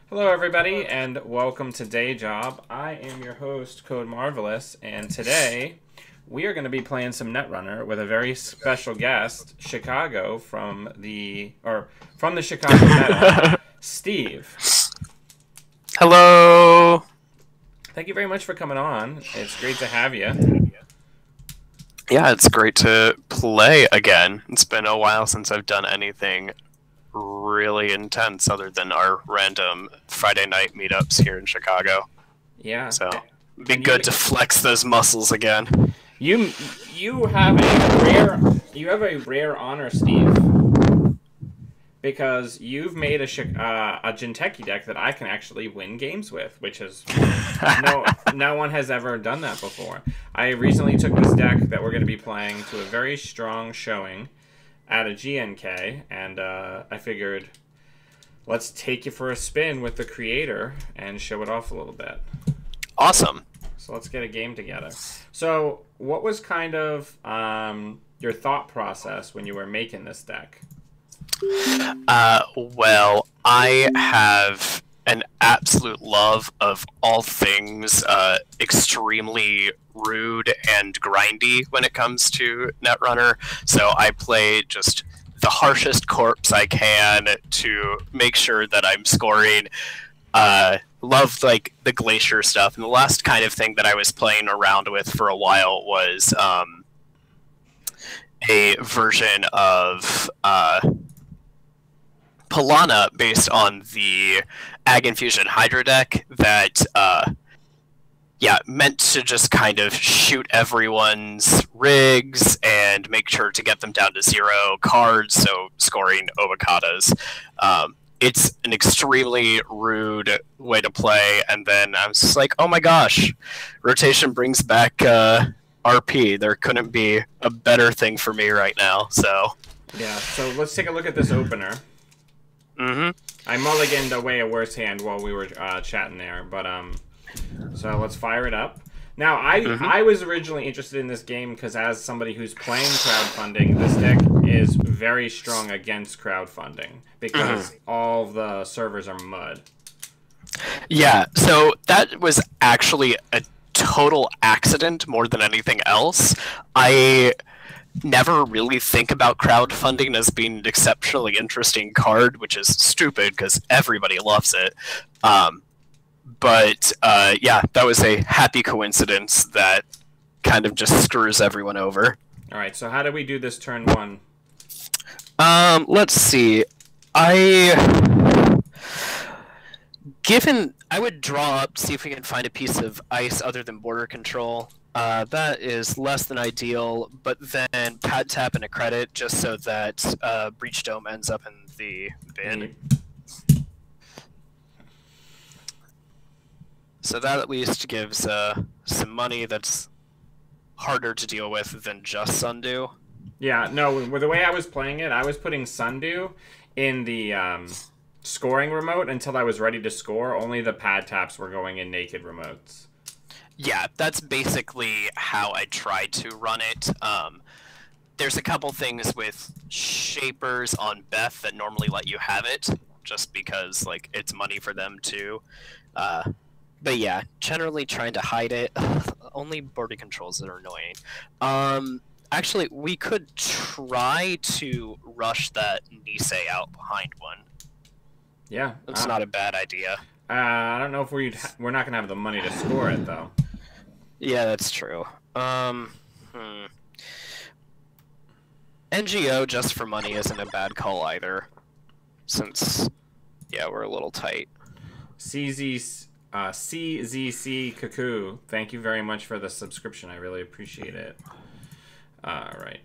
Hello, everybody, and welcome to Day Job. I am your host, Code Marvelous, and today we are going to be playing some Netrunner with a very special guest, Chicago from the Chicago Meta, Steve. Hello. Thank you very much for coming on. It's great to have you. Yeah, it's great to play again. It's been a while since I've done anything really intense other than our random Friday night meetups here in Chicago. Yeah. So it'd be good to flex those muscles again. You have a rare honor, Steve, because you've made a Jinteki deck that I can actually win games with, which is no one has ever done that before. I recently took this deck that we're going to be playing to a very strong showing at a GNK, and I figured let's take you for a spin with the creator and show it off a little bit. Awesome. So let's get a game together. So what was kind of your thought process when you were making this deck? Well, I have an absolute love of all things extremely rude and grindy when it comes to Netrunner. So I play just the harshest corpse I can to make sure that I'm scoring. Love like the glacier stuff, and the last kind of thing that I was playing around with for a while was a version of Polana based on the Ag Infusion Hydra deck that meant to just kind of shoot everyone's rigs and make sure to get them down to 0 cards, so scoring Obacatas. It's an extremely rude way to play, and then I was just like, oh my gosh, rotation brings back RP. There couldn't be a better thing for me right now, so... Yeah, so let's take a look at this opener. Mm-hmm. I mulliganed away a worse hand while we were chatting there, but so let's fire it up. Now, I was originally interested in this game because as somebody who's playing crowdfunding, this deck is very strong against crowdfunding because all the servers are mud. Yeah, so that was actually a total accident more than anything else. I never really think about crowdfunding as being an exceptionally interesting card, which is stupid because everybody loves it. But that was a happy coincidence that kind of just screws everyone over. All right, so how do we do this turn one? Let's see. I would draw up, see if we can find a piece of ice other than border control. That is less than ideal, but then pad tap and a credit just so that Breach Dome ends up in the bin. So that at least gives some money that's harder to deal with than just Sundew. Yeah, no, with the way I was playing it, I was putting Sundew in the scoring remote until I was ready to score. Only the pad taps were going in naked remotes. Yeah, that's basically how I tried to run it. There's a couple things with Shapers on Beth that normally let you have it, just because like it's money for them too. But yeah, generally trying to hide it. Only border controls that are annoying. Actually, we could try to rush that Nisei out behind one. Yeah. That's not a bad idea. I don't know if we're not going to have the money to score it, though. Yeah, that's true. NGO just for money isn't a bad call either, since, yeah, we're a little tight. CZC Cuckoo, thank you very much for the subscription. I really appreciate it. Alright.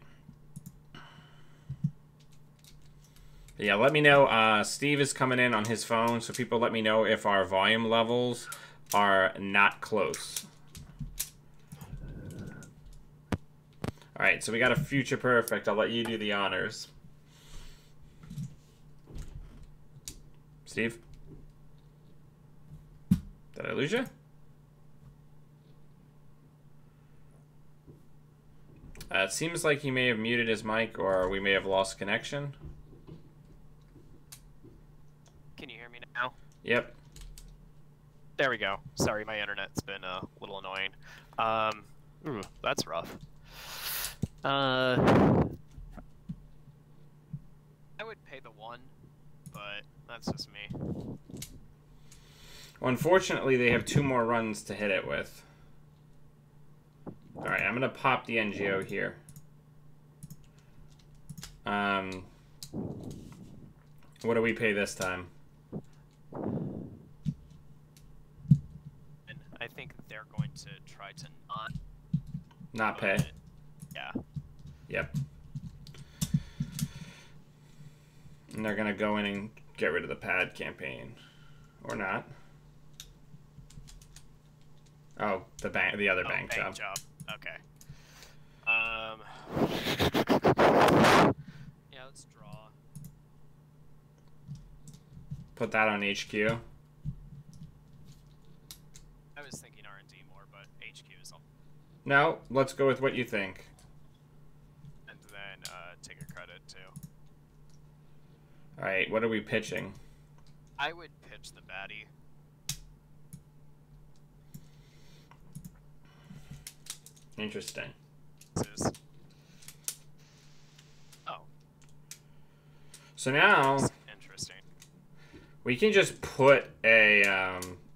Yeah, let me know. Steve is coming in on his phone, so people let me know if our volume levels are not close. Alright, so we got a future perfect. I'll let you do the honors. Steve? Did I lose you? It seems like he may have muted his mic, or we may have lost connection. Can you hear me now? Yep. There we go. Sorry, my internet's been a little annoying. Ooh, that's rough. I would pay the 1, but that's just me. Well, unfortunately, they have 2 more runs to hit it with. Alright, I'm going to pop the NGO here. What do we pay this time? And I think they're going to try to Not pay? Yeah. Yep. And they're going to go in and get rid of the pad campaign. Or not. Oh, the other bank job. Okay. Yeah, let's draw. Put that on HQ. I was thinking R&D more, but HQ is all. No, let's go with what you think. And then take a credit too. Alright, what are we pitching? I would pitch the baddie. Interesting. Oh. So now Interesting. we can just put a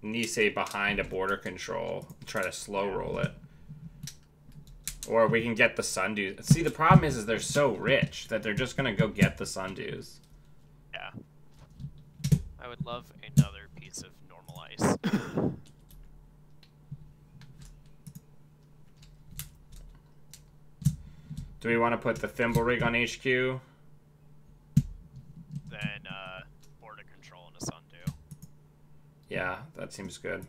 Nisei behind a border control, try to slow roll it. Or we can get the Sundews. See, the problem is they're so rich that they're just going to go get the Sundews. Yeah. I would love another piece of normal ice. Do we want to put the Thimble Rig on HQ? Then border control and a Sundew. Yeah, that seems good.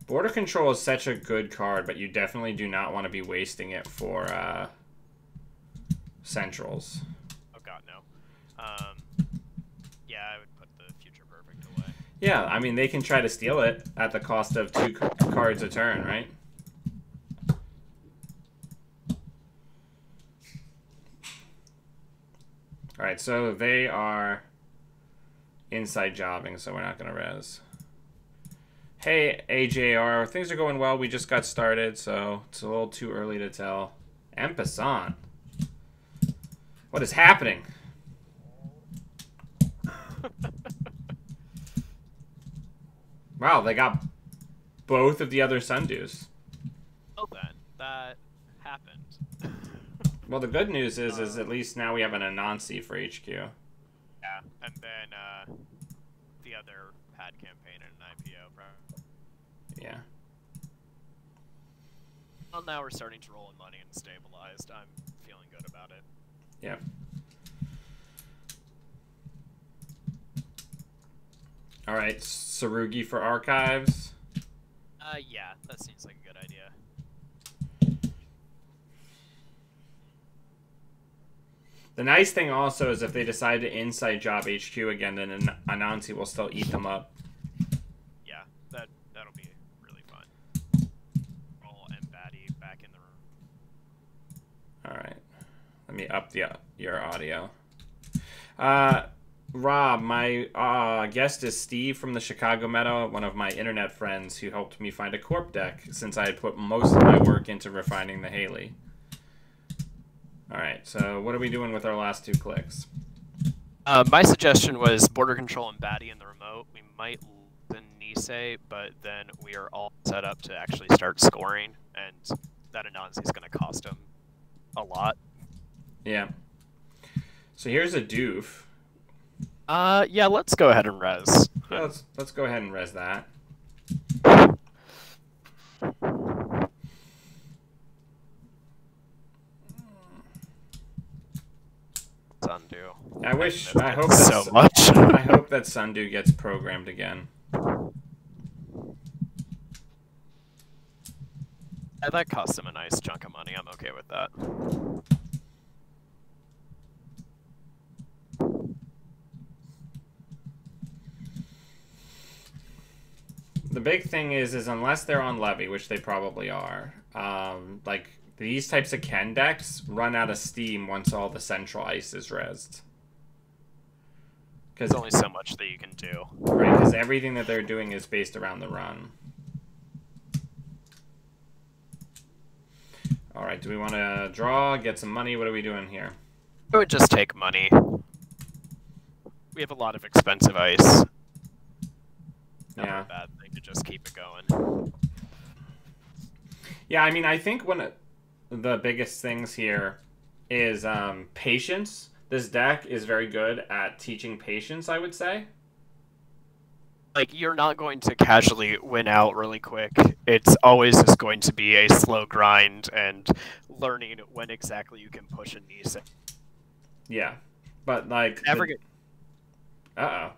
Border Control is such a good card, but you definitely do not want to be wasting it for Centrals. Oh god, no. Yeah, I would put the Future Perfect away. Yeah, I mean, they can try to steal it at the cost of 2 cards a turn, right? Alright, so they are inside jobbing, so we're not going to res. Hey, AJR, things are going well. We just got started, so it's a little too early to tell. En passant. What is happening? Wow, they got both of the other Sundews. Well then, that happened. Well, the good news is at least now we have an Anansi for HQ. Yeah, and then the other pad campaign and an IPO. Yeah. Well, now we're starting to roll in money and stabilized. I'm feeling good about it. Yep. All right, Tsurugi for archives. Yeah, that seems like a good idea. The nice thing also is if they decide to inside job HQ again, then Anansi will still eat them up. Yeah, that'll be really fun. Roll and Batty back in the room. All right, let me up your audio. Rob, my guest is Steve from the Chicago Meta, one of my internet friends who helped me find a Corp deck since I had put most of my work into refining the Haley. Alright, so what are we doing with our last 2 clicks? My suggestion was border control and Batty in the remote. We might lose Nisei, but then we are all set up to actually start scoring, and that Anansi is going to cost him a lot. Yeah. So here's a doof. Yeah, let's go ahead and res. Yeah, let's go ahead and res that. Sundew. I hope that so much. I hope that Sundew gets programmed again. That cost him a nice chunk of money. I'm okay with that. The big thing is unless they're on Levy, which they probably are, like these types of Ken decks run out of steam once all the central ice is rezzed. There's only so much that you can do. Right, because everything that they're doing is based around the run. All right, do we want to draw, get some money? What are we doing here? I would just take money. We have a lot of expensive ice. Not a bad thing to just keep it going. Yeah, I mean, I think one of the biggest things here is patience. This deck is very good at teaching patience, I would say. Like, you're not going to casually win out really quick. It's always just going to be a slow grind and learning when exactly you can push a Nisei. Yeah, but like... Uh-oh.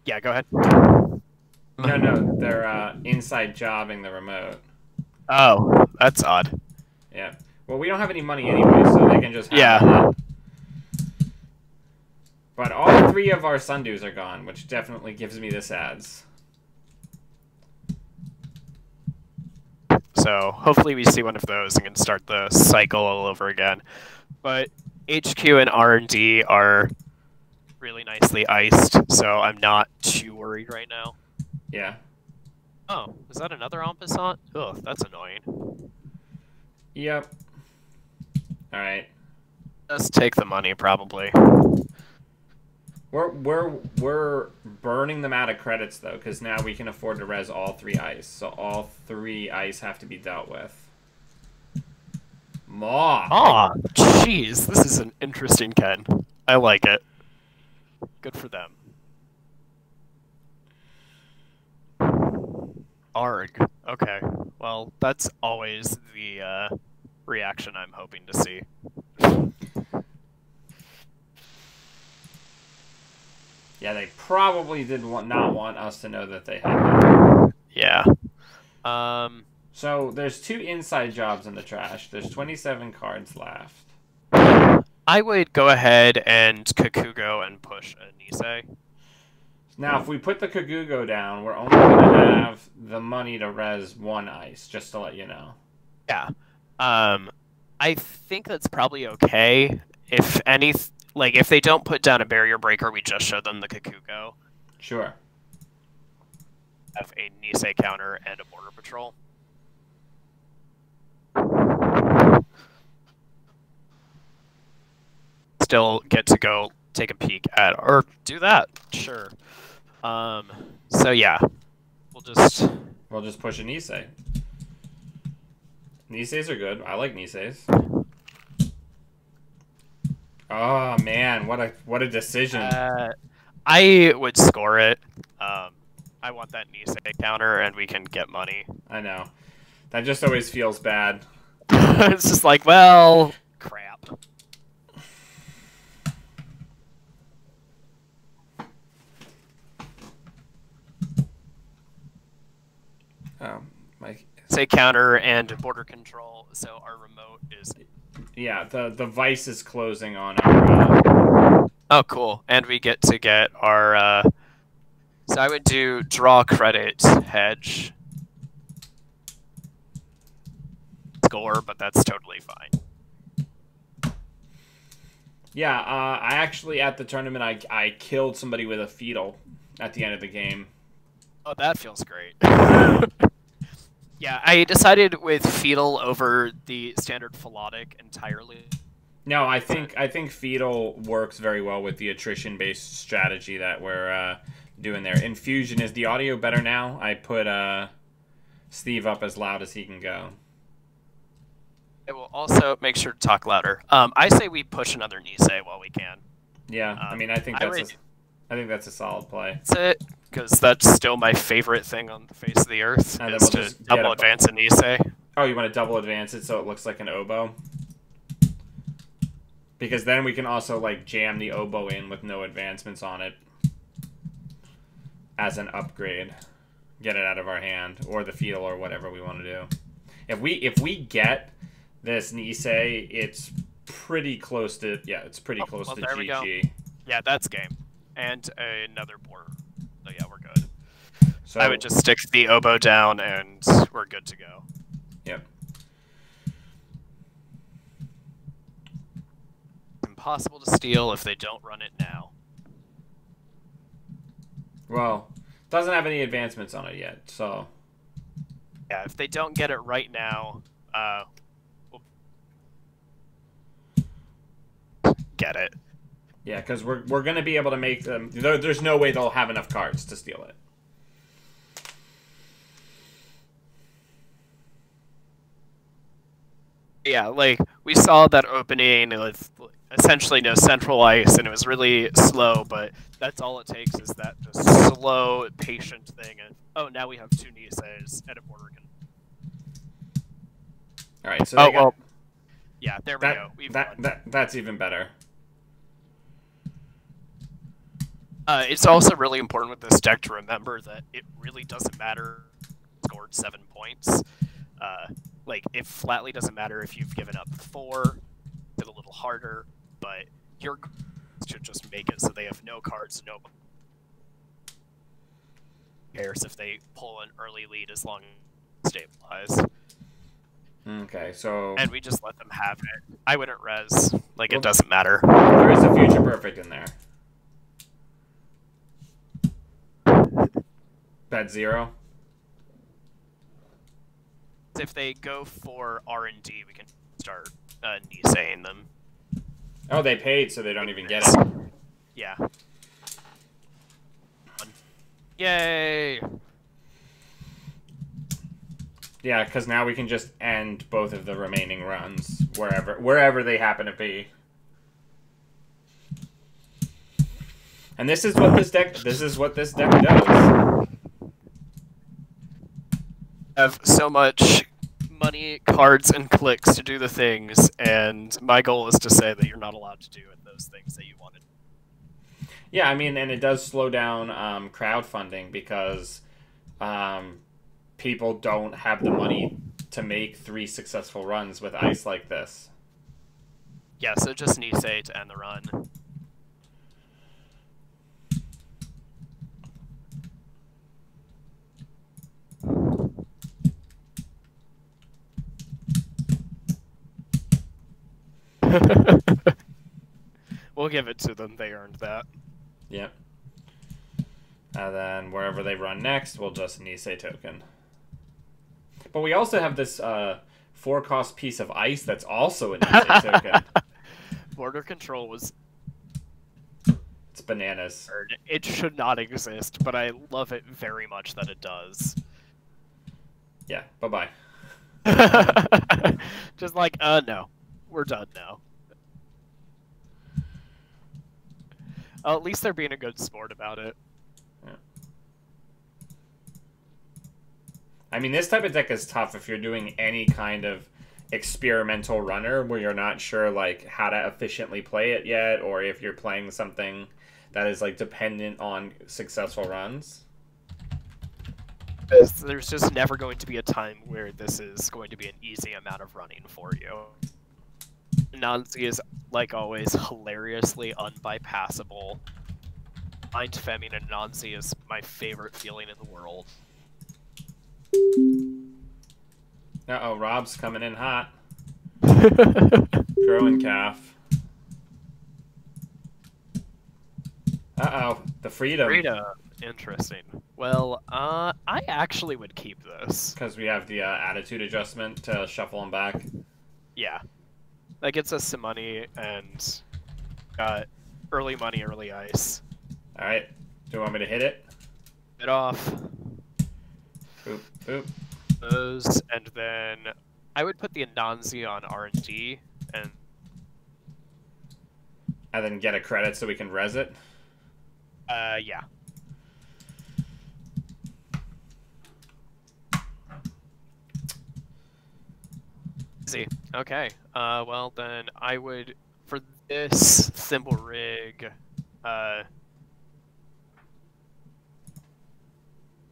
Yeah, go ahead. No, they're inside jobbing the remote. Oh, that's odd. Yeah. Well, we don't have any money anyway, so they can just have it. But all 3 of our Sundus are gone, which definitely gives me the sads. So hopefully we see one of those and can start the cycle all over again. But HQ and R&D are really nicely iced, so I'm not too worried right now. Yeah. Oh, is that another en passant? Ugh, that's annoying. Yep. Alright. Let's take the money, probably. We're burning them out of credits, though, because now we can afford to res all 3 ice. So all 3 ice have to be dealt with. Maw! Aw, jeez, this is an interesting Ken. I like it. Good for them. Arg. Okay. Well, that's always the reaction I'm hoping to see. Yeah, they probably did not want us to know that they had that. Yeah. So there's 2 inside jobs in the trash. There's 27 cards left. I would go ahead and Kakugo and push a Nisei. Now, if we put the Kagugo down, we're only going to have the money to res 1 ice, just to let you know. Yeah. I think that's probably okay. If if they don't put down a barrier breaker, we just show them the Kakugo. Sure. Have a Nisei counter and a border patrol. Still get to go take a peek at, or do that, sure. So yeah, we'll just push a Nisei. Niseis are good. I like Niseis. Oh man, what a decision. I would score it. I want that Nisei counter, and we can get money. I know. That just always feels bad. It's just like, well, crap. Say counter and border control, so our remote is... Yeah, the vice is closing on our... Oh, cool. And we get to get our... So I would do draw credit hedge. Score, but that's totally fine. Yeah, I actually, at the tournament, I killed somebody with a fetal at the end of the game. Oh, that feels great. Yeah, I decided with fetal over the standard Philotic entirely. No, I think fetal works very well with the attrition-based strategy that we're doing there. Infusion, is the audio better now? I put Steve up as loud as he can go. It will also make sure to talk louder. I say we push another Nisei while we can. Yeah, I mean, I think that's a solid play. That's it, because that's still my favorite thing on the face of the earth, is to double advance a Nisei. Oh, you want to double advance it so it looks like an oboe? Because then we can also, like, jam the oboe in with no advancements on it as an upgrade. Get it out of our hand, or the fetal, or whatever we want to do. If we get this Nisei, it's pretty close to... Yeah, it's pretty close to there GG. We go. Yeah, that's game. And another border. So yeah, we're good. So I would just stick the oboe down, and we're good to go. Yep. Impossible to steal if they don't run it now. Well, doesn't have any advancements on it yet, so... Yeah, if they don't get it right now, we'll get it. Yeah, because we're going to be able to make them... There's no way they'll have enough cards to steal it. Yeah, like, we saw that opening with essentially no central ice, and it was really slow, but that's all it takes is that just slow, patient thing, and oh, now we have 2 Niseis and a border. Alright, so they got... well, yeah, there we go. That's even better. It's also really important with this deck to remember that it really doesn't matter if you scored 7 points. Like, it flatly doesn't matter if you've given up 4, it's a little harder, but your goal is to just make it so they have no cards, no cares if they pull an early lead as long as they stabilize. Okay, so... And we just let them have it. I wouldn't res. Like, it doesn't matter. There is a future perfect in there. Bet 0. If they go for R&D, we can start Niseiing them. Oh, they paid, so they don't even get it. Yeah. Yay! Yeah, because now we can just end both of the remaining runs wherever they happen to be. And this is what this deck does. Have so much money, cards, and clicks to do the things, and my goal is to say that you're not allowed to do those things that you wanted. Yeah, I mean, and it does slow down crowdfunding because people don't have the money to make 3 successful runs with ice like this. Yeah, so just Nisei to end the run. We'll give it to them. They earned that. Yep. And then wherever they run next, we'll just Nisei token. But we also have this 4-cost piece of ice that's also a Nisei token. Border control was... It's bananas. It should not exist, but I love it very much that it does. Yeah, bye-bye. Just like, no. We're done now. At least they're being a good sport about it. Yeah. I mean, this type of deck is tough if you're doing any kind of experimental runner where you're not sure, like, how to efficiently play it yet, or if you're playing something that is, like, dependent on successful runs. There's just never going to be a time where this is going to be an easy amount of running for you. Anansi is, like always, hilariously unbypassable. Mind Femming and Anansi is my favorite feeling in the world. Uh-oh, Rob's coming in hot. Growing calf. Uh-oh, the freedom. Freedom. Interesting. Well, I actually would keep this. Because we have the attitude adjustment to shuffle them back. Yeah. That gets us some money, and got early money, early ice. Alright. Do you want me to hit it? Bit off. Boop, boop. Those, and then I would put the Anansi on R&D, and then get a credit so we can res it? Yeah. Easy. Okay. Well then I would, for this Thimble Rig,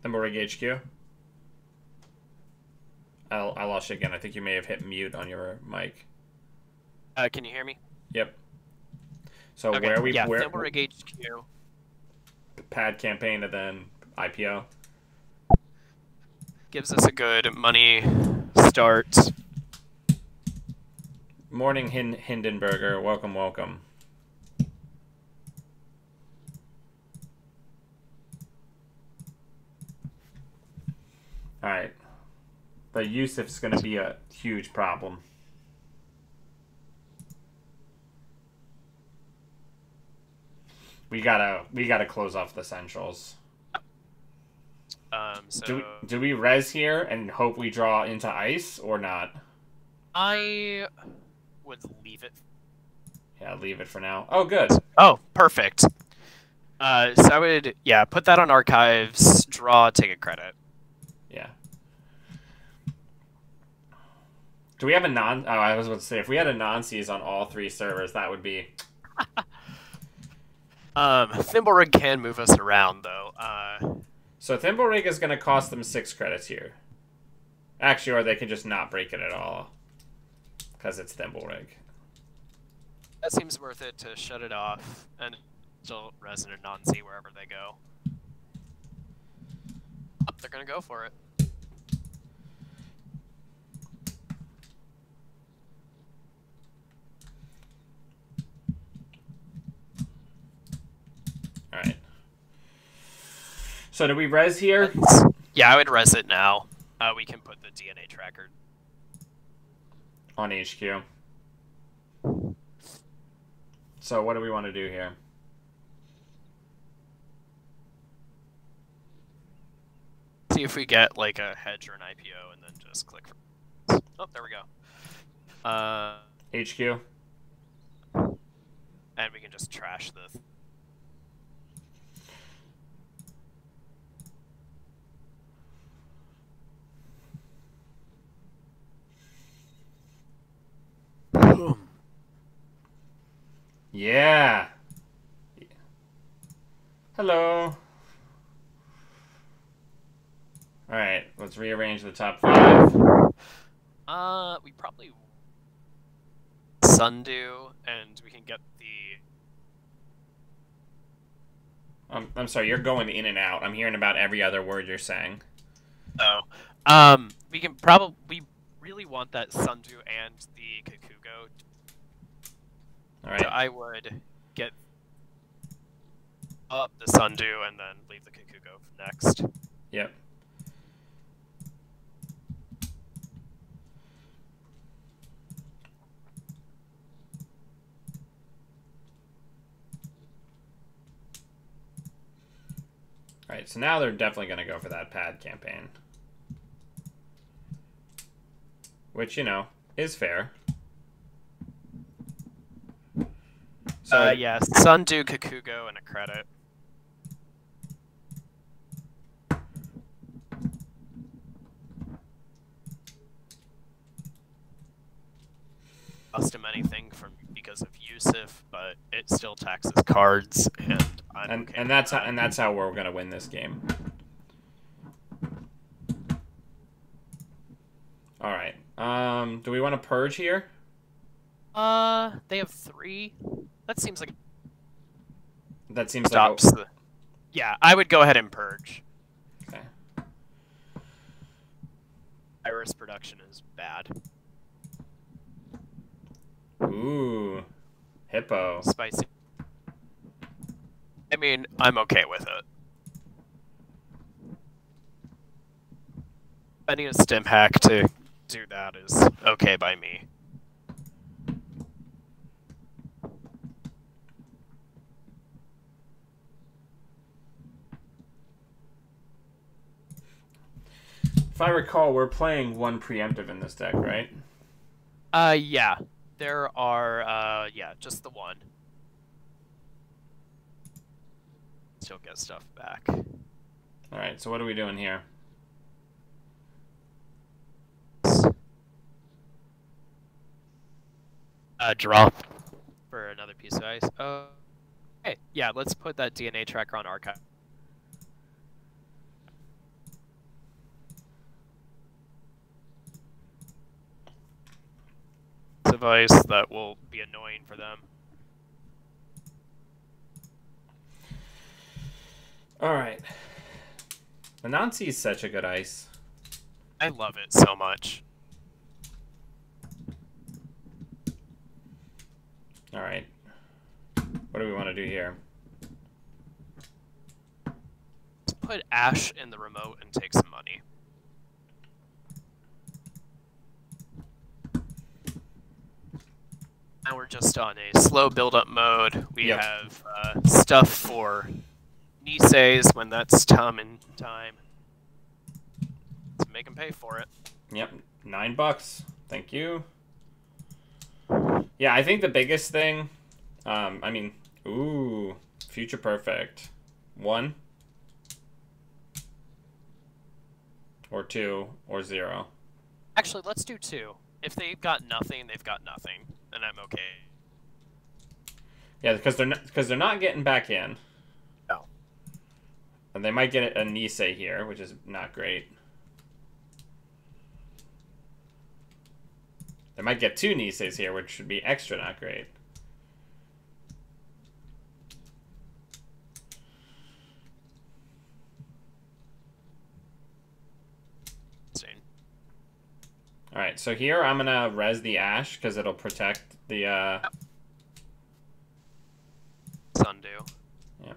Thimble Rig HQ? I lost you again. I think you may have hit mute on your mic. Can you hear me? Yep. So okay. where we... Yeah, where, Thimble Rig HQ. Pad campaign and then IPO. Gives us a good money start. Morning, Hindenburger. Welcome, welcome. Alright. But Yusuf's going to be a huge problem. We gotta close off the centrals. So do we res here and hope we draw into ice or not? I would leave it. Yeah, leave it for now. Oh, good. Oh, perfect. So I would, yeah, put that on archives, draw, take a credit. Yeah. Do we have a non... Oh, I was about to say, if we had a non-seize on all 3 servers, that would be... Thimblerig can move us around, though. So Thimblerig is going to cost them 6 credits here. Actually, or they can just not break it at all. Because it's Thimblerig. That seems worth it to shut it off and still Resonant non-see wherever they go. Oh, they're going to go for it. Alright. So do we res here? Yeah, I would res it now. We can put the DNA tracker on HQ. So what do we want to do here? See if we get like a hedge or an IPO and then just click for... Oh, there we go. HQ. And we can just trash this. Yeah. Hello. Alright, let's rearrange the top 5. We probably Sundew, and we can get the... I'm sorry, you're going in and out. I'm hearing about every other word you're saying. Oh. We can probably... We really want that Sundew and the Kakugo. Alright. So I would get up the Sundew and then leave the Kakugo next. Yep. Alright, so now they're definitely going to go for that pad campaign. Which, you know, is fair. So, yeah, Sundew, Kakugo, and a credit. Cost him anything because of Yusuf, but it still taxes cards, and I'm okay and that's how we're gonna win this game. All right. Do we want to purge here? They have 3. That seems like stops like the... Yeah, I would go ahead and purge. Okay. Iris production is bad. Ooh, hippo. Spicy. I mean, I'm okay with it. Spending a stim hack to do that is okay by me. If I recall, we're playing 1 preemptive in this deck, right? Yeah. There are, yeah, just the 1. Still get stuff back. Alright, so what are we doing here? Draw for another piece of ice. Okay, yeah, let's put that DNA tracker on archive. Device that will be annoying for them. Alright. Anansi is such a good ice. I love it so much. Alright. What do we want to do here? Let's put Ash in the remote and take some money. Now we're just on a slow build-up mode. We Yep. have stuff for Niseis when that's time. Let's make them pay for it. Yep, $9. Thank you. Yeah, I think the biggest thing, I mean, ooh, Future Perfect. 1 or 2 or 0. Actually, let's do 2. If they've got nothing, they've got nothing, and I'm okay. Yeah, because they're not getting back in. No. And they might get a Nisei here, which is not great. They might get 2 Niseis here, which would be extra not great. Alright, so here I'm gonna res the Ash because it'll protect the Sundew. Yeah.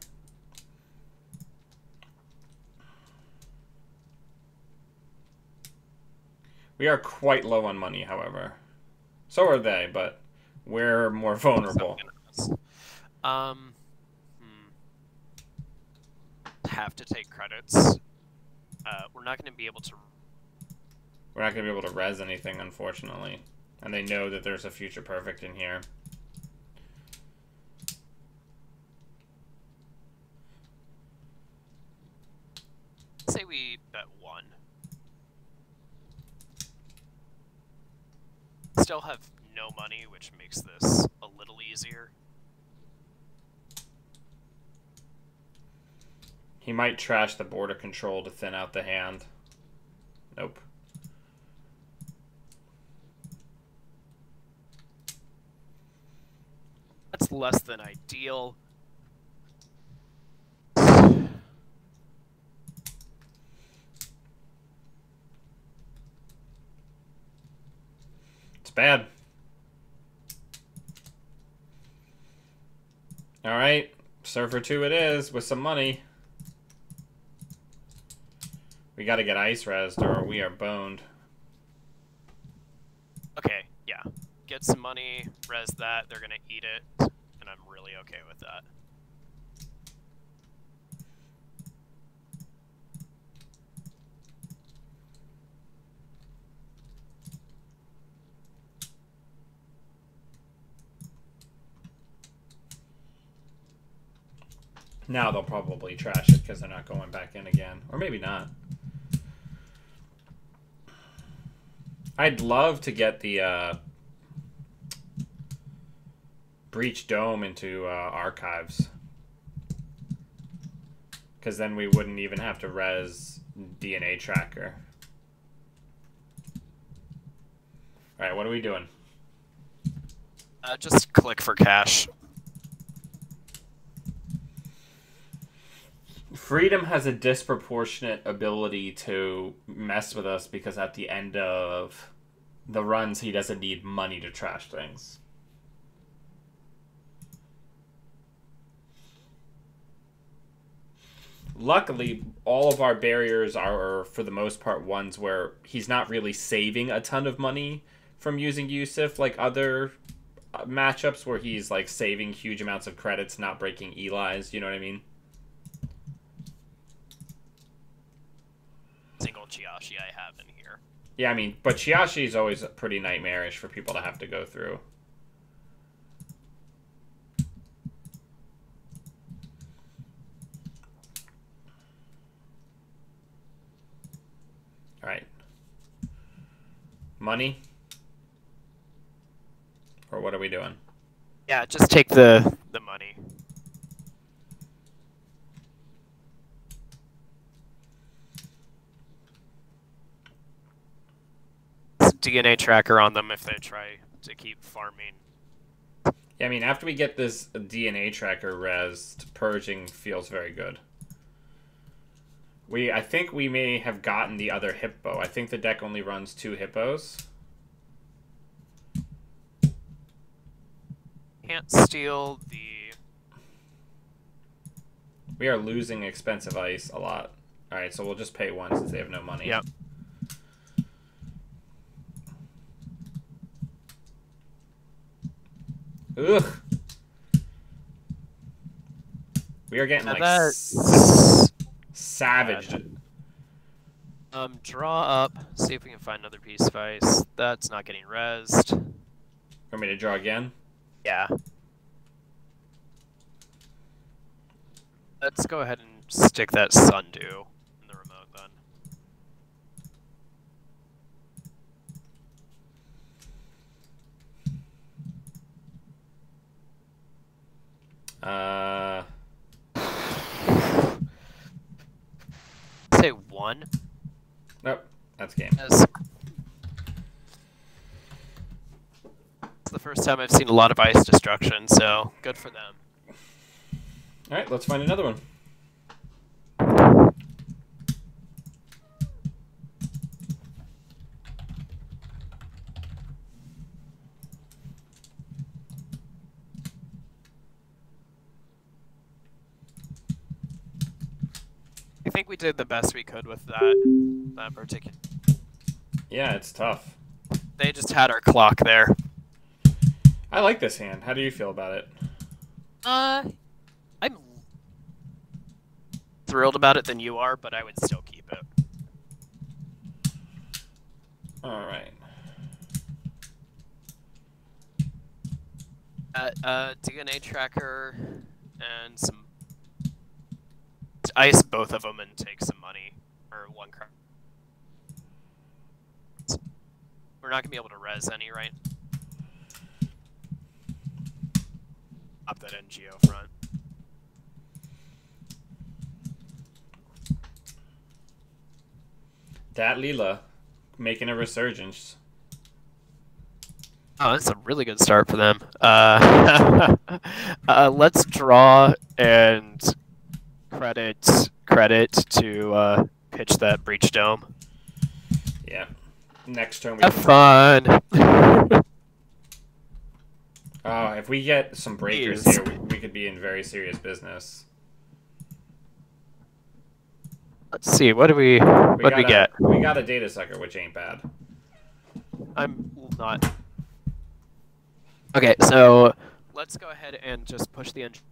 We are quite low on money, however. So are they, but we're more vulnerable. Have to take credits. We're not going to be able to. We're not going to be able to res anything, unfortunately. And they know that there's a Future Perfect in here. Say we bet 1. Still have no money, which makes this a little easier. He might trash the border control to thin out the hand. Nope. That's less than ideal. It's bad. Alright, Surfer 2 it is, with some money. We gotta get ice resed or we are boned. Okay, yeah. Get some money, res that, they're gonna eat it, and I'm really okay with that. Now they'll probably trash it because they're not going back in again. Or maybe not. I'd love to get the Breach Dome into archives. Because then we wouldn't even have to res DNA Tracker. Alright, what are we doing? Just click for cash. Freedom has a disproportionate ability to mess with us because at the end of the runs, he doesn't need money to trash things. Luckily, all of our barriers are, for the most part, ones where he's not really saving a ton of money from using Yusuf like other matchups where he's like saving huge amounts of credits, not breaking Eli's, you know what I mean? Single Chiashi I have in here. Yeah, I mean, but Chiashi is always pretty nightmarish for people to have to go through. Alright. Money? Or what are we doing? Yeah, just take the money. DNA tracker on them if they try to keep farming. Yeah, I mean, after we get this DNA tracker resed, purging feels very good. I think we may have gotten the other hippo. I think the deck only runs 2 hippos. Can't steal the... We are losing expensive ice a lot. Alright, so we'll just pay 1 since they have no money. Yep. Ugh. We are getting Now like that's savaged. Draw up. See if we can find another piece of ice. That's not getting rezzed. Want me to draw again? Yeah. Let's go ahead and stick that Sundew in the remote then. Say 1. Nope, that's game. It's the first time I've seen a lot of ice destruction, so good for them. All right, let's find another one. I think we did the best we could with that particular. Yeah, it's tough. They just had our clock there. I like this hand. How do you feel about it? I'm thrilled about it than you are, but I would still keep it. All right. DNA tracker and some ice both of them and take some money or 1 card. We're not gonna be able to res any, right? Up that NGO front. That Leela making a resurgence. Oh, that's a really good start for them. Let's draw and credit to pitch that Breach Dome. Yeah. Next turn we Have fun. if we get some breakers Please. here, we could be in very serious business. Let's see. What do we get? We got a data sucker, which ain't bad. I'm not. Okay, so let's go ahead and just push the engine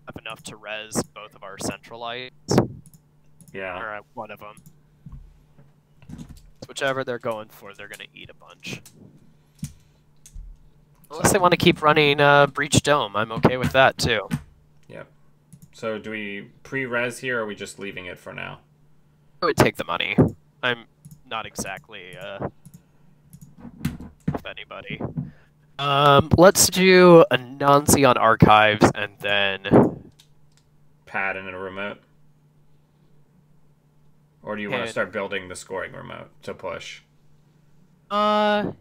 up enough to res both of our central lights. Yeah. Or one of them. Whichever they're going for, they're going to eat a bunch. Unless they want to keep running Breach Dome, I'm okay with that too. Yep. So do we pre-res here, or are we just leaving it for now? I would take the money. I'm not exactly with anybody. Let's do a Anansi on Archives and then Pad and a remote? Or do you want to start building the scoring remote to push? Yeah,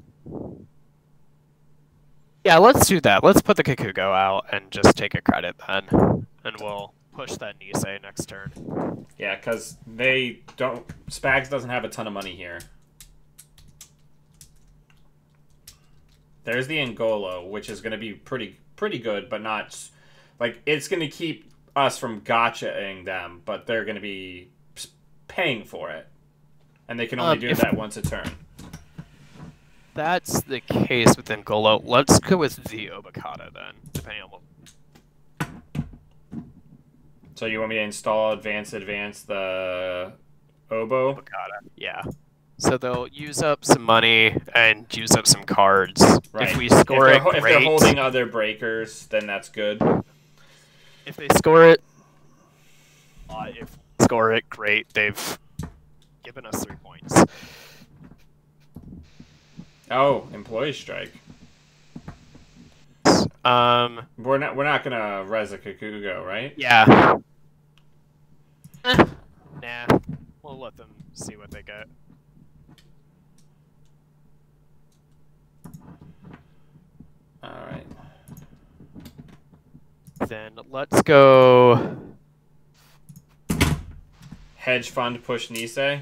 let's do that. Let's put the Kikugo out and just take a credit then. And we'll push that Nisei next turn. Yeah, because they don't... Spags doesn't have a ton of money here. There's the Angolo, which is going to be pretty good, but not... Like, it's going to keep us from gotchaing them, but they're going to be paying for it. And they can only do that once a turn. That's the case with Angolo. Let's go with the Obokata then, depending on what... So you want me to install advance the Obo? Obokata, yeah. So they'll use up some money and use up some cards. Right. If we score it, if they're holding other breakers, then that's good. If they score it, if they score it, great. They've given us 3 points. Oh, employee strike. We're not gonna res a Kikugo, right? Yeah. Nah. We'll let them see what they get. Alright. Then let's go... Hedge fund push Nisei.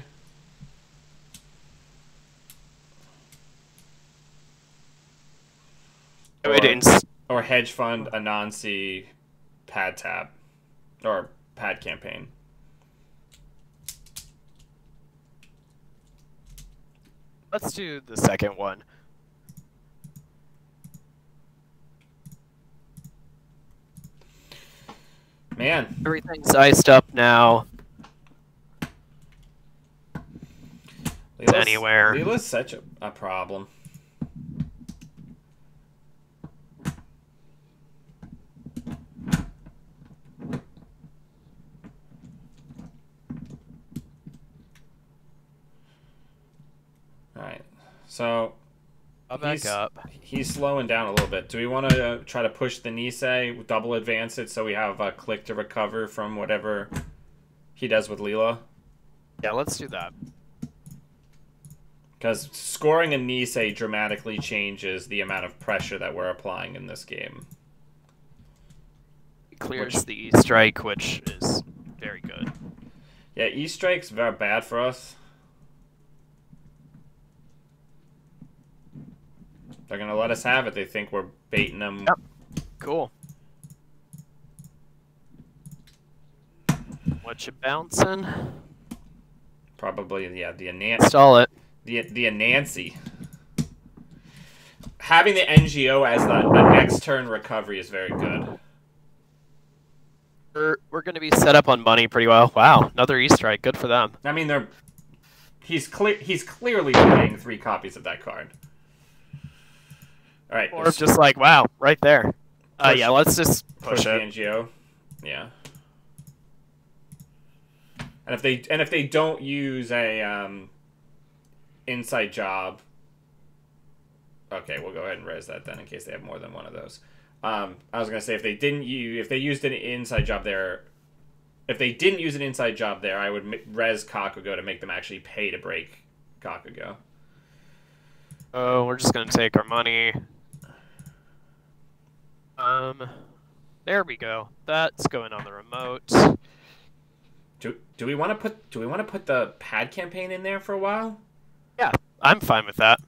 Or hedge fund Anansi pad tab. Or pad campaign. Let's do the second one. Man. Everything's iced up now. Anywhere. Leela's such a problem. Alright, so I'll back up. He's slowing down a little bit. Do we want to try to push the Nisei, double advance it so we have a click to recover from whatever he does with Leela? Yeah, let's do that. Because scoring a Nisei dramatically changes the amount of pressure that we're applying in this game. It clears the E-Strike, which is very good. Yeah, E-Strike's very bad for us. They're going to let us have it. They think we're baiting them. Yep. Cool. What you bouncing? Probably, yeah, the Anansi. Install it. The Anansi. Having the NGO as a next turn recovery is very good. We're going to be set up on money pretty well. Wow, another E-Strike. Good for them. I mean, he's clearly playing 3 copies of that card. All right. Or just like, wow, right there. Yeah, let's just push the it. NGO. Yeah. And if they don't use a inside job, okay, we'll go ahead and res that then in case they have more than one of those. I was gonna say if they used an inside job there, if they didn't use an inside job there, I would res Kakugo to make them actually pay to break Kakugo. Oh, we're just gonna take our money. There we go. That's going on the remote. Do we want to put the pad campaign in there for a while? Yeah, I'm fine with that.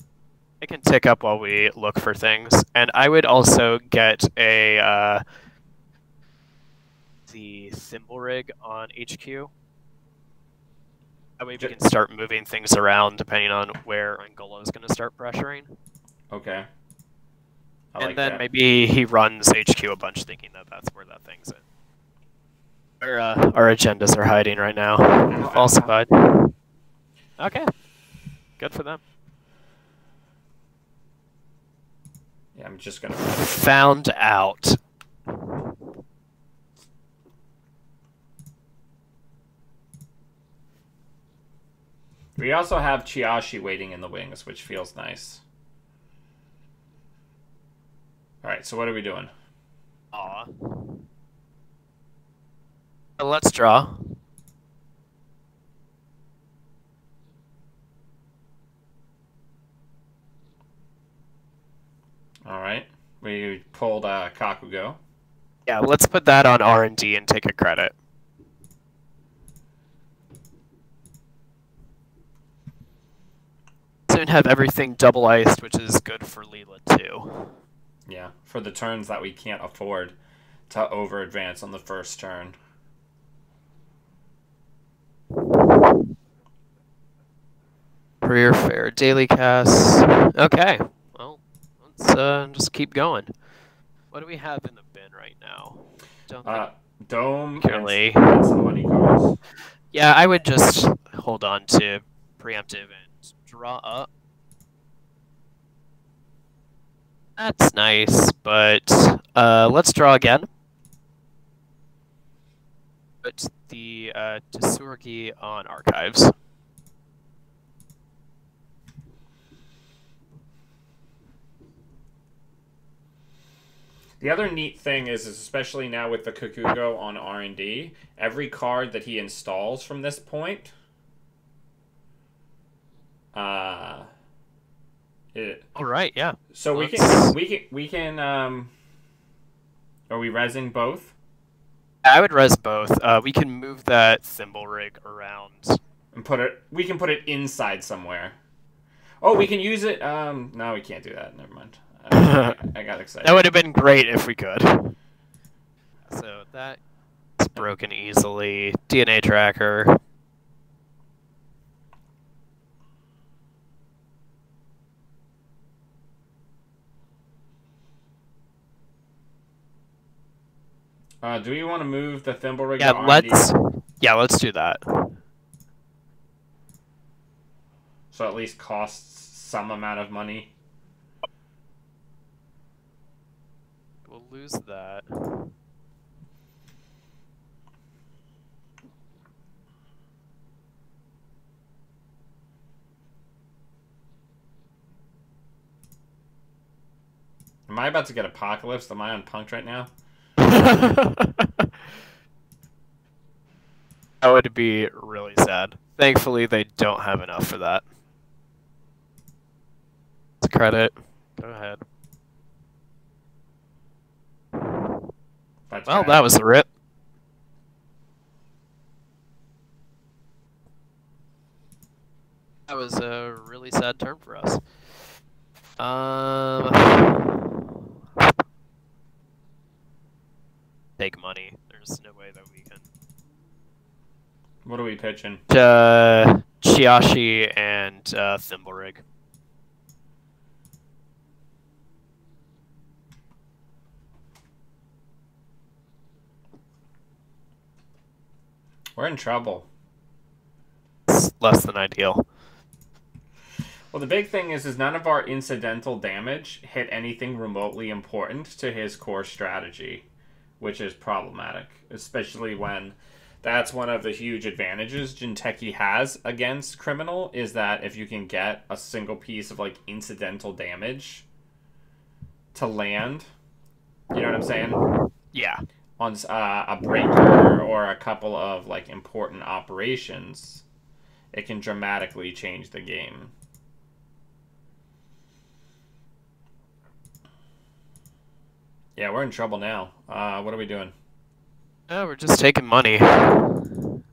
It can tick up while we look for things, and I would also get a the Thimble Rig on HQ. That way we can start moving things around depending on where Angola is going to start pressuring. Okay. And then maybe he runs HQ a bunch thinking that that's where that thing's in. Our agendas are hiding right now. Falsified. Okay. Good for them. Yeah, I'm just gonna... Found out. We also have Chiashi waiting in the wings, which feels nice. Alright, so what are we doing? Aw. Let's draw. Alright. We pulled Kakugo. Yeah, let's put that on R&D and take a credit. Soon have everything double iced, which is good for Leela too. Yeah, for the turns that we can't afford to over advance on the first turn. Career fair, daily cast. Okay, well, let's just keep going. What do we have in the bin right now? Dome and some money cards. Yeah, I would just hold on to preemptive and draw up. That's nice, but let's draw again. Put the Tsurgi on archives. The other neat thing is especially now with the Kakugo on R&D, every card that he installs from this point, All right, yeah. So we can are we resing both? I would res both. We can move that Thimble Rig around and we can put it inside somewhere. Oh, we can use it. No, we can't do that. Never mind. I got excited. That would have been great if we could. So that's broken easily. DNA tracker. Do we want to move the thimble rig Yeah, to R&D? let's do that. So at least costs some amount of money. We'll lose that. Am I about to get apocalypse? Am I on punked right now? That would be really sad. Thankfully, they don't have enough for that. It's credit. Go ahead. Well, that was a rip. That was a really sad turn for us. Take money. There's no way that we can. What are we pitching? Chiashi and Thimble Rig. We're in trouble. It's less than ideal. Well, the big thing is none of our incidental damage hit anything remotely important to his core strategy, which is problematic, especially when that's one of the huge advantages Jinteki has against Criminal, is that if you can get a single piece of, like, incidental damage to land, you know what I'm saying? Yeah. On a breaker or a couple of, like, important operations, it can dramatically change the game. Yeah, we're in trouble now. What are we doing? Oh, we're just taking money. And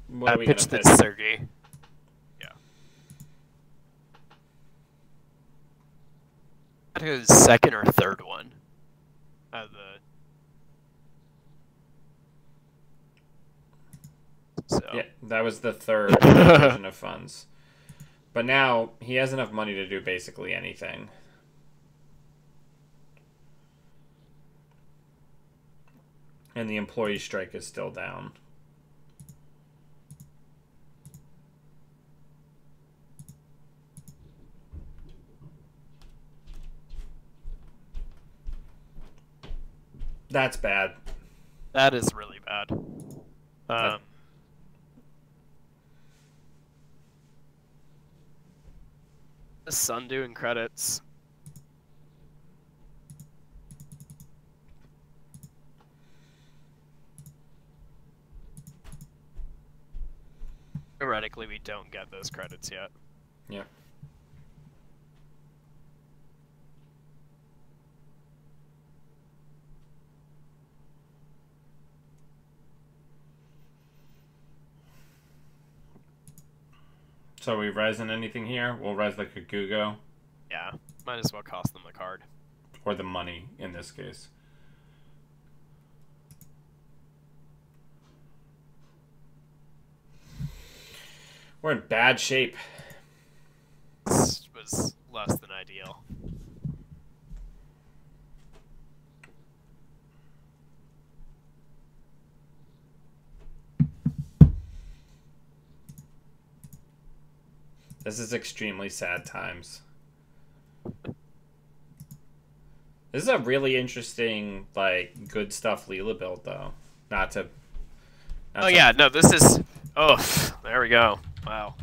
what are we pitched gonna this pitch? Sergey. Yeah. That is second or third one. Yeah, that was the third version of funds. But now he has enough money to do basically anything. And the employee strike is still down. That's bad. That is really bad. The Sun doing credits. Theoretically, we don't get those credits yet. Yeah. So are we resing anything here? We'll res the Kagugo. Yeah, might as well cost them the card. Or the money, in this case. We're in bad shape. This was less than ideal. This is extremely sad times. This is a really interesting, like, good stuff Leela build, though. Not to... Yeah, no, this is... Oh, there we go. Wow.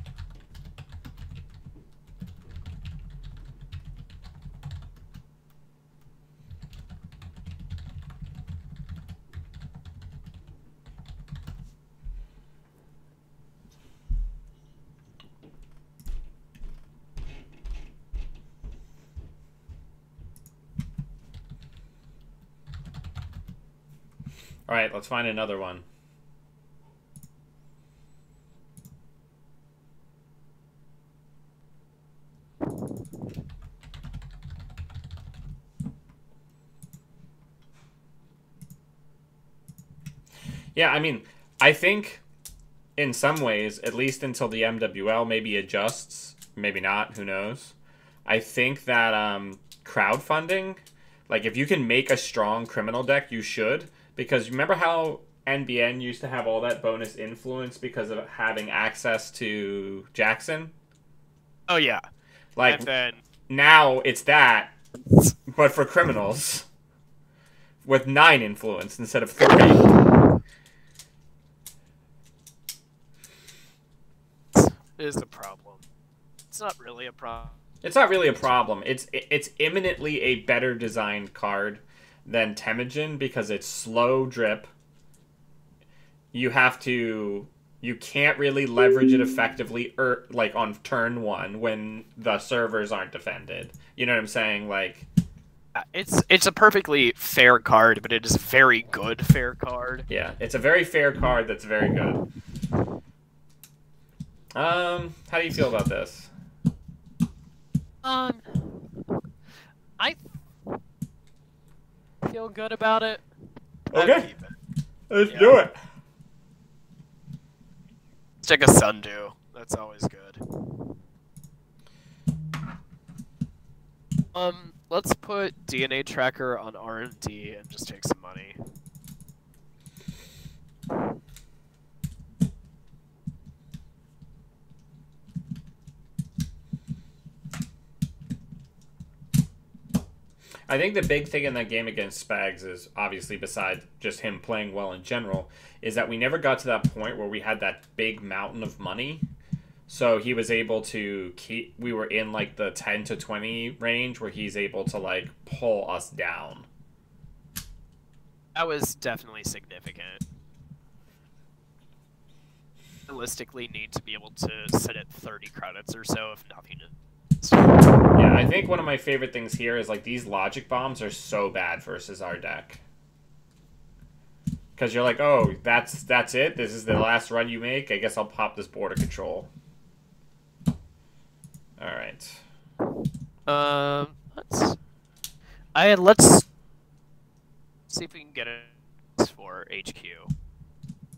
Alright, let's find another one. Yeah, I mean, I think in some ways, at least until the MWL maybe adjusts, maybe not, who knows. I think that crowdfunding, like if you can make a strong criminal deck, you should. Because remember how NBN used to have all that bonus influence because of having access to Jackson? Oh yeah. Like And then now it's that, but for criminals with 9 influence instead of 3. is a problem. It's not really a problem. It's not really a problem. It's imminently a better designed card than Temujin because it's slow drip. You can't really leverage it effectively like on turn 1 when the servers aren't defended. You know what I'm saying? Like It's a perfectly fair card, but it is a very good fair card. yeah, it's a very fair card that's very good. How do you feel about this? I feel good about it. Okay. I'd keep it. Let's Yeah. do it. Let's check a Sundew. That's always good. Let's put DNA Tracker on R&D and just take some money. I think the big thing in that game against Spags is, obviously, besides just him playing well in general, is that we never got to that point where we had that big mountain of money. So he was able to keep... We were in, like, the 10 to 20 range where he's able to, like, pull us down. That was definitely significant. Realistically, need to be able to sit at 30 credits or so, if nothing. Yeah, I think one of my favorite things here is, like, these logic bombs are so bad versus our deck. Because you're like, oh, that's it? This is the last run you make? I guess I'll pop this border control. Alright. Let's see if we can get it for HQ.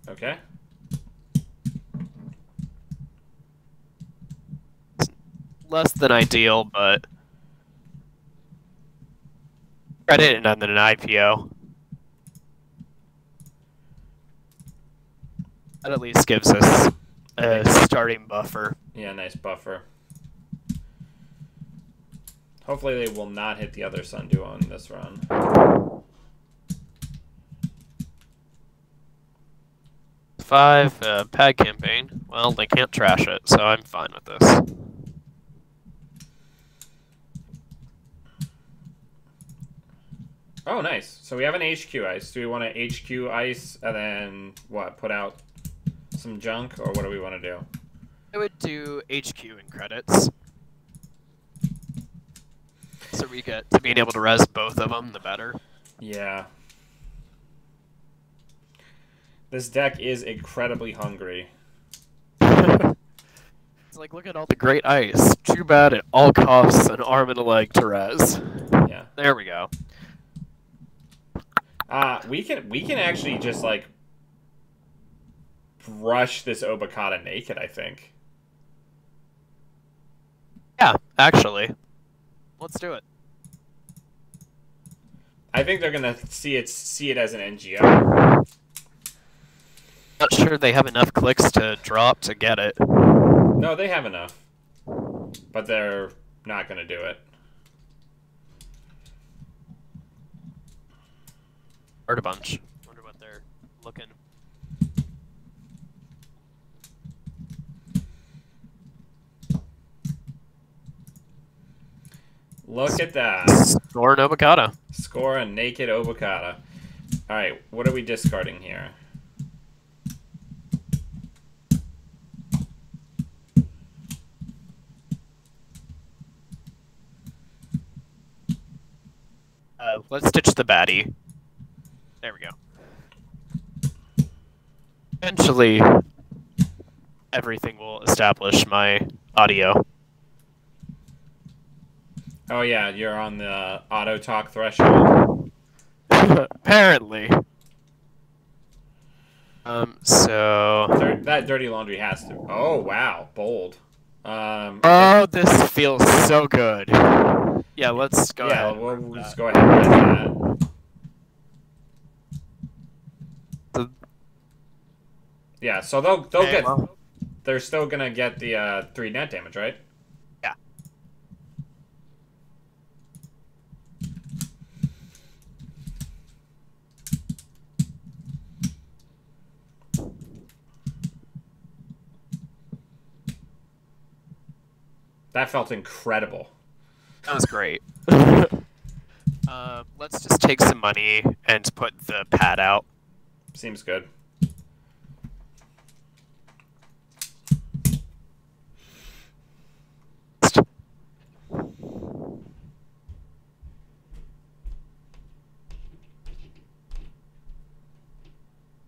Okay. Less than ideal, but credit and then an IPO. That at least gives us a starting buffer. Yeah, nice buffer. Hopefully they will not hit the other Sundew on this run. Five, pad campaign. Well, they can't trash it, so I'm fine with this. Oh, nice. So we have an HQ ice. Do we want to HQ ice and then, what, put out some junk? Or what do we want to do? I would do HQ and credits. So we get to being able to res both of them, the better. Yeah. This deck is incredibly hungry. It's like, look at all the great ice. Too bad it all costs an arm and a leg to res. Yeah. There we go. We can actually just, like, brush this Obokata naked, I think. Yeah, actually. Let's do it. I think they're gonna see it as an NGO. Not sure they have enough clicks to drop to get it. No, they have enough. But they're not gonna do it. Heard a bunch. Wonder what they're looking. Look at that. Score an Obokata. Score a naked Obokata. Alright, what are we discarding here? Let's ditch the baddie. There we go. Eventually, everything will establish my audio. Oh yeah, you're on the auto talk threshold. Apparently. So... That dirty laundry has to. Oh wow, bold. Oh, this feels so good. Yeah, let's go ahead. Yeah, we'll just go ahead and res that. Yeah, so they'll get. Well. They're still gonna get the 3 net damage, right? Yeah. That felt incredible. That was great. Let's just take some money and put the pad out. Seems good.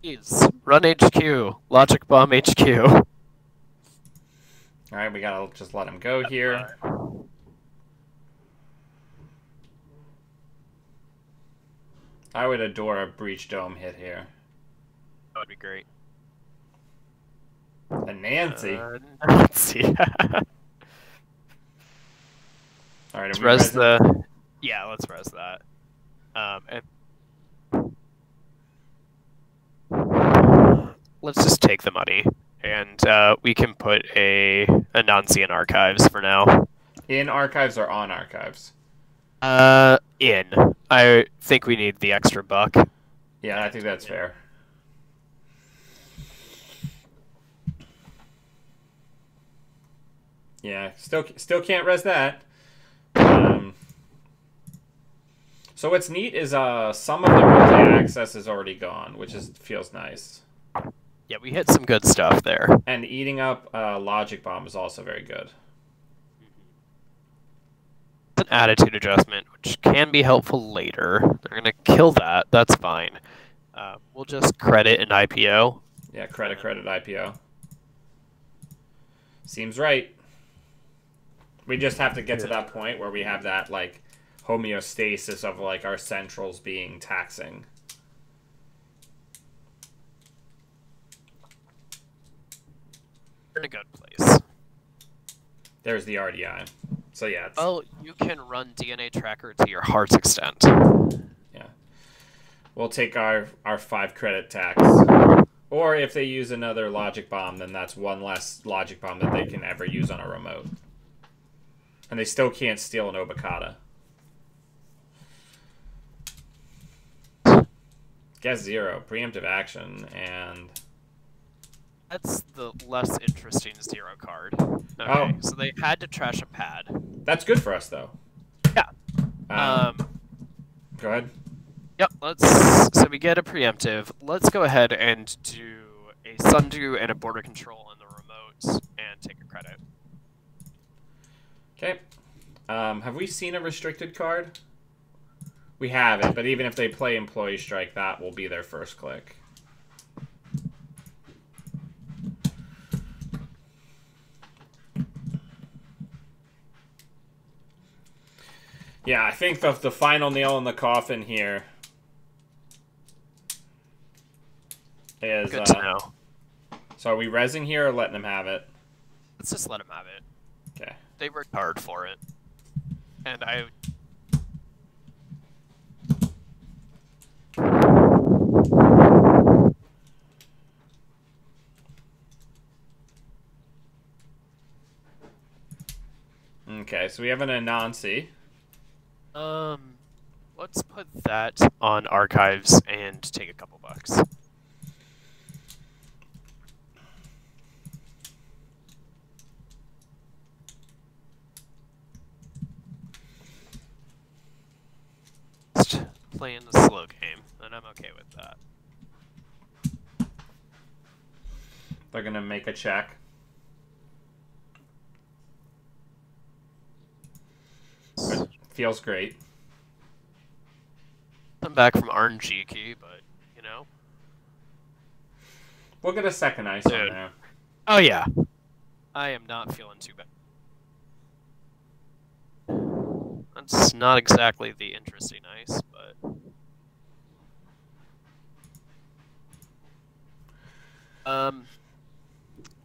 Please, run HQ. Logic Bomb HQ. Alright, we gotta just let him go here. I would adore a Breach Dome hit here. That would be great. A Nancy. Nancy. Alright, let's res the... Yeah, let's res that. Let's just take the money, and we can put a Anansi in archives for now. In archives or on archives? In. I think we need the extra buck. Yeah, I think that's fair. Yeah, still can't res that. So what's neat is some of the multi-access is already gone, which feels nice. Yeah, we hit some good stuff there. And eating up Logic Bomb is also very good. An attitude adjustment, which can be helpful later. They're gonna kill that. That's fine. We'll just credit an IPO. Yeah, credit IPO. Seems right. We just have to get to that point where we have that like homeostasis of like our centrals being taxing. We're in a good place. There's the RDI. So yeah. Well, you can run DNA Tracker to your heart's extent. Yeah. We'll take our 5 credit tax. Or if they use another Logic Bomb, then that's one less Logic Bomb that they can ever use on a remote. And they still can't steal an Obokata. Guess 0. Preemptive action, and... That's the less interesting 0 card. Okay, oh. So they had to trash a pad. That's good for us, though. Yeah. Go ahead. Yep, so we get a preemptive. Let's go ahead and do a Sundew and a border control on the remote and take a credit. Okay. Have we seen a restricted card? We haven't, but even if they play Employee Strike, that will be their first click. Yeah, I think the final nail in the coffin here is... Good to know. So are we rezzing here or letting them have it? Let's just let them have it. Okay. They worked hard for it. And I... Okay, so we have an Anansi. Let's put that on archives and take a couple bucks. Just playing the slow game, and I'm okay with that. They're gonna make a check. But feels great. I'm back from RNG key, but, you know. We'll get a second ice on there. Oh, yeah. I am not feeling too bad. That's not exactly the interesting ice, but...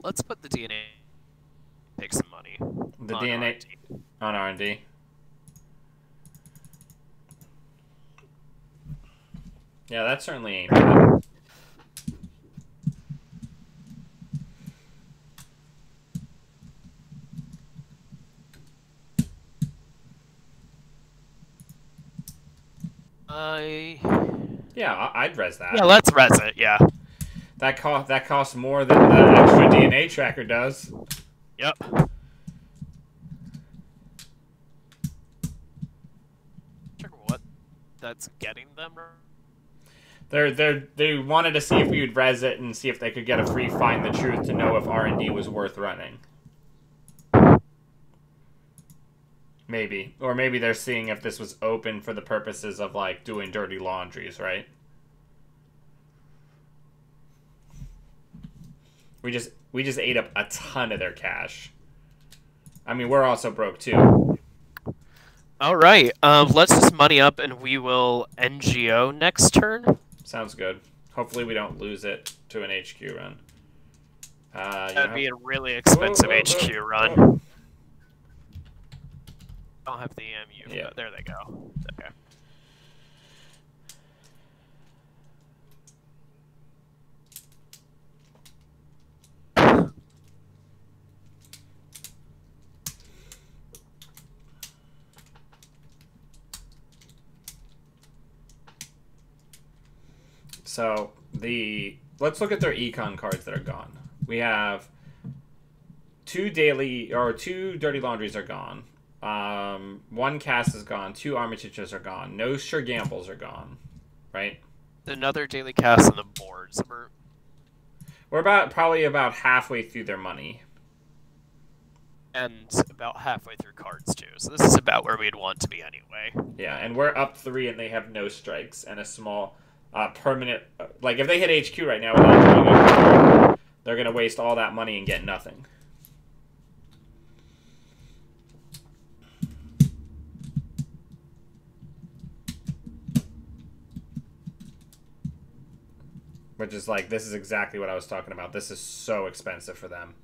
Let's put the DNA take some money. The on DNA R&D. on R&D. Yeah, that certainly ain't bad. Yeah, I'd res that. Yeah, let's res it. Yeah. That costs more than the extra DNA tracker does. Yep. Check what that's getting them. They wanted to see if we would res it and see if they could get a free Find the Truth to know if R&D was worth running. Maybe. Or maybe they're seeing if this was open for the purposes of, like, doing dirty laundries, right? We just ate up a ton of their cash. I mean, we're also broke, too. All right. Let's just money up, and we will NGO next turn. Sounds good. Hopefully we don't lose it to an HQ run. That'd be a really expensive HQ run. I don't have the EMU. Yeah. There they go. Okay. So let's look at their econ cards that are gone. We have two dirty laundries are gone. One cast is gone. Two armistices are gone. No sure gambles are gone. Right? Another daily cast on the boards. We're probably about halfway through their money. And about halfway through cards too. So this is about where we'd want to be anyway. Yeah, and we're up 3 and they have no strikes and a small permanent, like if they hit HQ right now without doing it, they're gonna waste all that money and get nothing. Which is like, this is exactly what I was talking about. This is so expensive for them.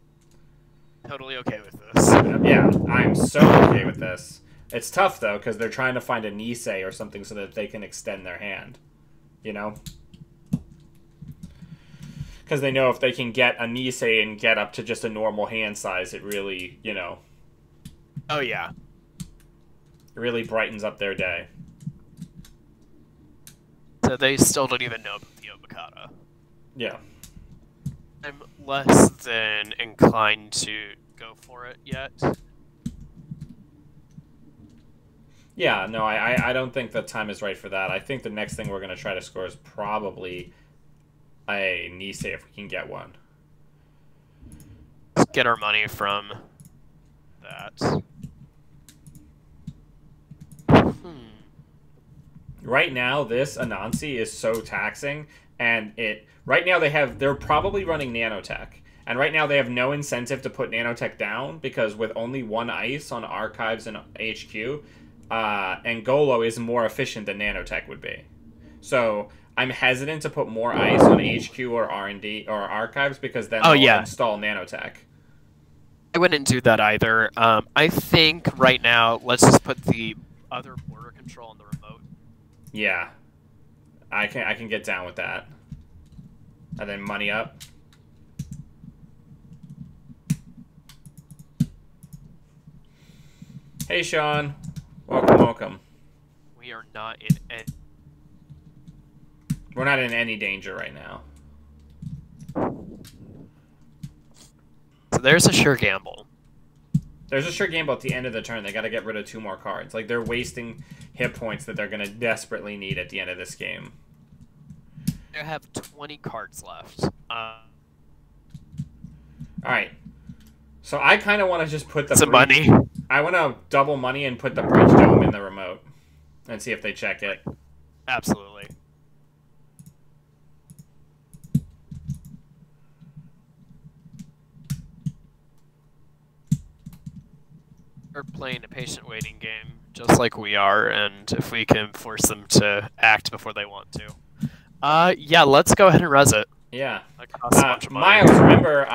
Totally okay with this. Yeah, I'm so okay with this. It's tough though because they're trying to find a Nisei or something so that they can extend their hand. You know? Because they know if they can get a Nisei and get up to just a normal hand size, it really, you know... Oh, yeah. It really brightens up their day. So they still don't even know about the Obokata. Yeah. I'm less than inclined to go for it yet. Yeah, no, I don't think the time is right for that. I think the next thing we're going to try to score is probably a Nisei if we can get one. Let's get our money from that. Right now, this Anansi is so taxing, and right now they're probably running nanotech, and right now they have no incentive to put nanotech down because with only one ice on archives and HQ, Angolo is more efficient than nanotech would be. So I'm hesitant to put more ice on HQ or R&D or archives because then they'll install nanotech. I wouldn't do that either. I think right now let's just put the other border control on the remote. Yeah, I can get down with that. And then money up. Hey, Sean. Welcome. We are not in any... We're not in any danger right now. So there's a sure gamble. There's a sure gamble at the end of the turn. They got to get rid of 2 more cards. Like, they're wasting hit points that they're going to desperately need at the end of this game. They have 20 cards left. Alright. So I kind of want to just put the... Some money. I want to double money and put the Breach Dome in the remote. And see if they check it. Absolutely. We're playing a patient waiting game, just like we are, and if we can force them to act before they want to. Yeah, let's go ahead and res it. Yeah. That costs a bunch of money. Miles, remember,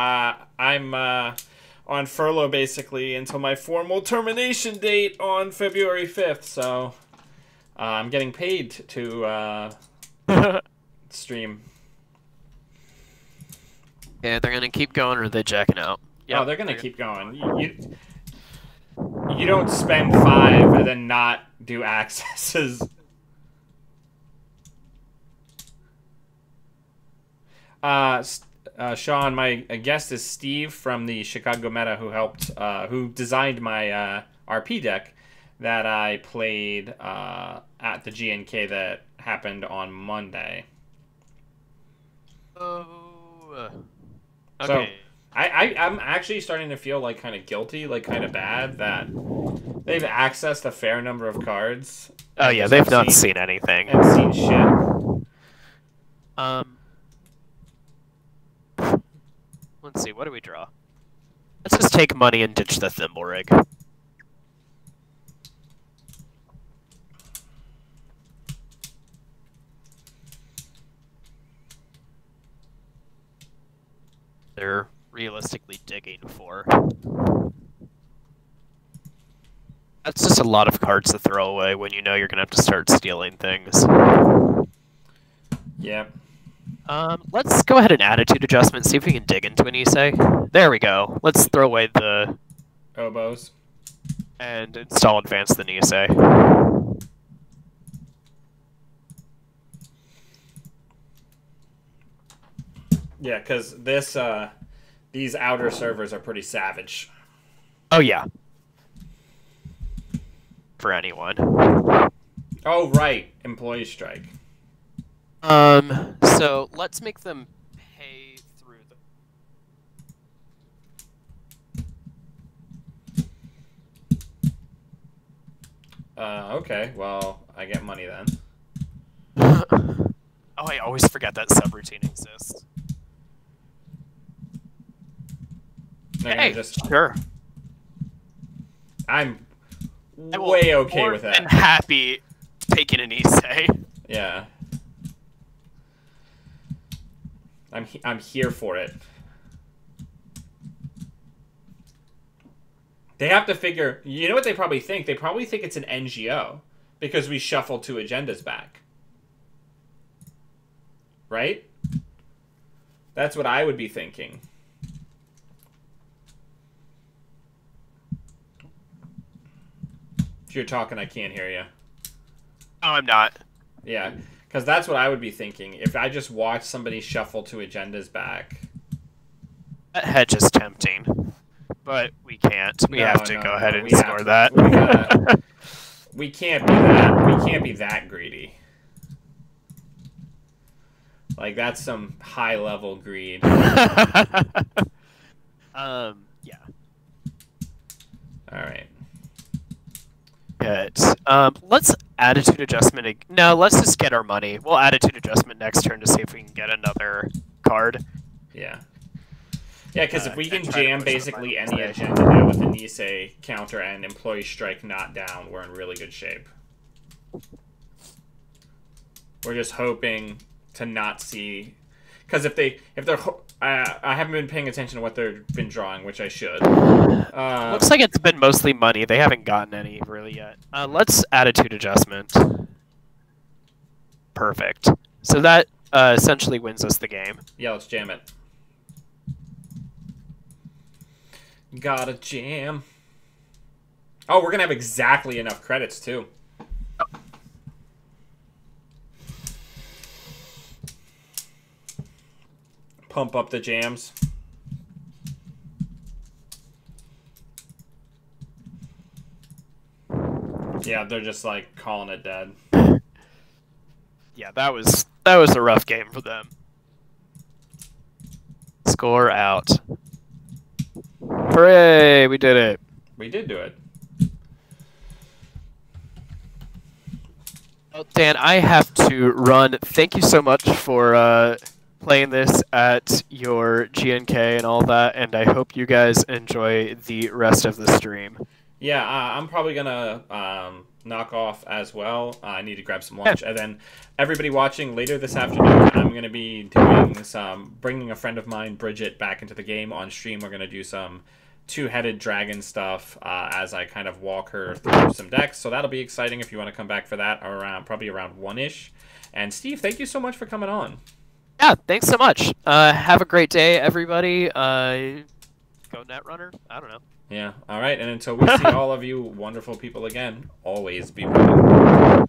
on furlough basically until my formal termination date on February 5th. So I'm getting paid to stream. Yeah, they're gonna keep going, or are they jacking out? Yeah, they're gonna keep going. You don't spend 5 and then not do accesses. Sean, my guest is Steve from the Chicago Meta, who designed my RP deck that I played at the GNK that happened on Monday. Oh, okay. So I'm actually starting to feel like kind of guilty, like kind of bad that they've accessed a fair number of cards. Oh yeah, they've not seen anything. And seen shit. Let's see, what do we draw? Let's just take money and ditch the thimble rig. They're realistically digging for. That's just a lot of cards to throw away when you know you're gonna have to start stealing things. Yeah. Let's go ahead and attitude adjustment, see if we can dig into an Issei. There we go. Let's throw away the oboes and install advance the Issei. Yeah, because these outer servers are pretty savage. Oh yeah. For anyone. Oh right, employee strike. So let's make them pay through the... okay, well, I get money then. Oh, I always forget that subroutine exists. Hey, sure. I'm way okay with that. And happy taking an Issei. Yeah. I'm here for it. They have to figure... You know what they probably think? They probably think it's an NGO because we shuffled 2 agendas back. Right? That's what I would be thinking. If you're talking, I can't hear you. Oh, I'm not. Yeah. Because that's what I would be thinking. If I just watch somebody shuffle 2 agendas back. That hedge is tempting. But we can't. We have to go ahead and ignore that. We can't be that. We can't be that greedy. Like, that's some high-level greed. Yeah. Alright. Good. Let's attitude adjustment. No, let's just get our money. We'll attitude adjustment next turn to see if we can get another card. Yeah. Yeah, because if we can jam basically any agenda now with a Issei counter and employee strike not down, we're in really good shape. We're just hoping to not see, because if they're I haven't been paying attention to what they've been drawing, which I should. Looks like it's been mostly money. They haven't gotten any really yet. Let's attitude adjustment. Perfect. So that essentially wins us the game. Yeah, let's jam it. Gotta jam. Oh, we're gonna have exactly enough credits too. Pump up the jams. Yeah, they're just like calling it dead. Yeah, that was a rough game for them. Score out. Hooray! We did it. We did do it. Well, Dan, I have to run. Thank you so much for playing this at your GNK and all that, and I hope you guys enjoy the rest of the stream. Yeah, I'm probably gonna knock off as well. I need to grab some lunch, and then everybody watching later this afternoon, I'm gonna be doing bringing a friend of mine, Bridget, back into the game on stream. We're gonna do some two-headed dragon stuff as I kind of walk her through some decks. So that'll be exciting if you want to come back for that probably around 1-ish. And Steve, thank you so much for coming on. Yeah, thanks so much. Have a great day, everybody. Go Netrunner. I don't know. Yeah. All right. And until we see all of you wonderful people again, always be running.